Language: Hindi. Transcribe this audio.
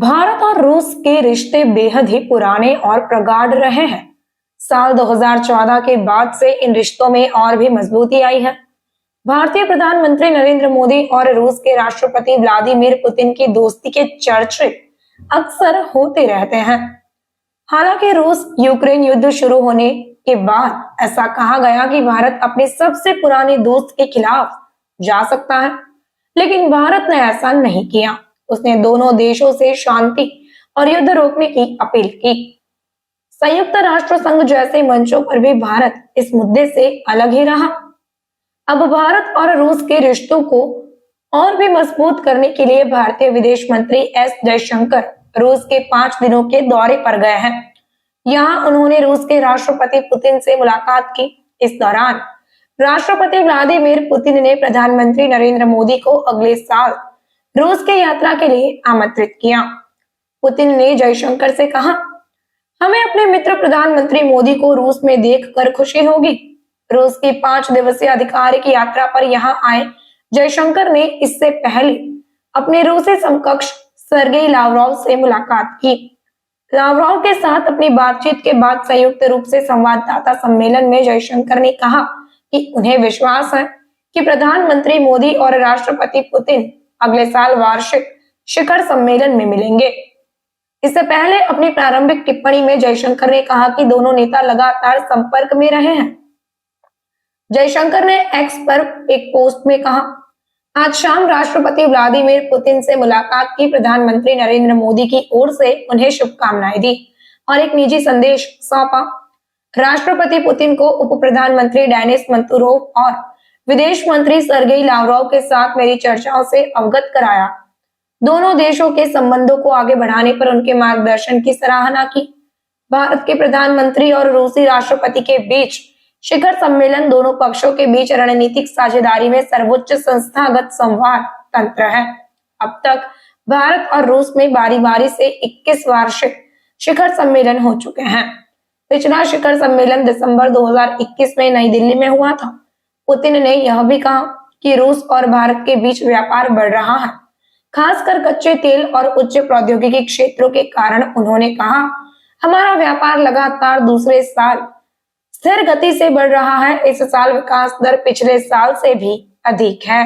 भारत और रूस के रिश्ते बेहद ही पुराने और प्रगाढ़ रहे हैं। साल 2014 के बाद से इन रिश्तों में और भी मजबूती आई है। भारतीय प्रधानमंत्री नरेंद्र मोदी और रूस के राष्ट्रपति व्लादिमीर पुतिन की दोस्ती के चर्चे अक्सर होते रहते हैं। हालांकि रूस यूक्रेन युद्ध शुरू होने के बाद ऐसा कहा गया कि भारत अपने सबसे पुराने दोस्त के खिलाफ जा सकता है, लेकिन भारत ने ऐसा नहीं किया। उसने दोनों देशों से शांति और युद्ध रोकने की अपील की। संयुक्त राष्ट्र संघ जैसे मंचों पर भी भारत इस मुद्दे से अलग ही रहा। अब भारत और रूस के रिश्तों को और भी मजबूत करने के लिए भारतीय विदेश मंत्री एस जयशंकर रूस के 5 दिनों के दौरे पर गए हैं। यहाँ उन्होंने रूस के राष्ट्रपति पुतिन से मुलाकात की। इस दौरान राष्ट्रपति व्लादिमीर पुतिन ने प्रधानमंत्री नरेंद्र मोदी को अगले साल रूस की यात्रा के लिए आमंत्रित किया। पुतिन ने जयशंकर से कहा, हमें अपने मित्र प्रधानमंत्री मोदी को रूस में देखकर खुशी होगी। रूस की 5 दिवसीय आधिकारिक यात्रा पर यहाँ आए जयशंकर ने इससे पहले अपने रूसी समकक्ष सर्गेई लावरोव से मुलाकात की। लावरोव के साथ अपनी बातचीत के बाद संयुक्त रूप से संवाददाता सम्मेलन में जयशंकर ने कहा कि उन्हें विश्वास है कि प्रधानमंत्री मोदी और राष्ट्रपति पुतिन अगले साल वार्षिक शिखर सम्मेलन में मिलेंगे। इससे पहले अपनी प्रारंभिक टिप्पणी में जयशंकर ने कहा कि दोनों नेता लगातार संपर्क में रहे हैं। जयशंकर ने एक्स पर एक पोस्ट में कहा, आज शाम राष्ट्रपति व्लादिमीर पुतिन से मुलाकात की। प्रधानमंत्री नरेंद्र मोदी की ओर से उन्हें शुभकामनाएं दी और एक निजी संदेश सौंपा। राष्ट्रपति पुतिन को उप प्रधानमंत्री डेनिस मंतुरोव और विदेश मंत्री सर्गेई लावरोव के साथ मेरी चर्चाओं से अवगत कराया। दोनों देशों के संबंधों को आगे बढ़ाने पर उनके मार्गदर्शन की सराहना की। भारत के प्रधानमंत्री और रूसी राष्ट्रपति के बीच शिखर सम्मेलन दोनों पक्षों के बीच रणनीतिक साझेदारी में सर्वोच्च संस्थागत संवाद तंत्र है। अब तक भारत और रूस में बारी बारी से 21 वार्षिक शिखर सम्मेलन हो चुके हैं। पिछला शिखर सम्मेलन दिसंबर 2021 में नई दिल्ली में हुआ था। पुतिन ने यह भी कहा कि रूस और भारत के बीच व्यापार बढ़ रहा है, खासकर कच्चे तेल और उच्च प्रौद्योगिकी क्षेत्रों के कारण। उन्होंने कहा, हमारा व्यापार लगातार दूसरे साल स्थिर गति से बढ़ रहा है। इस साल विकास दर पिछले साल से भी अधिक है।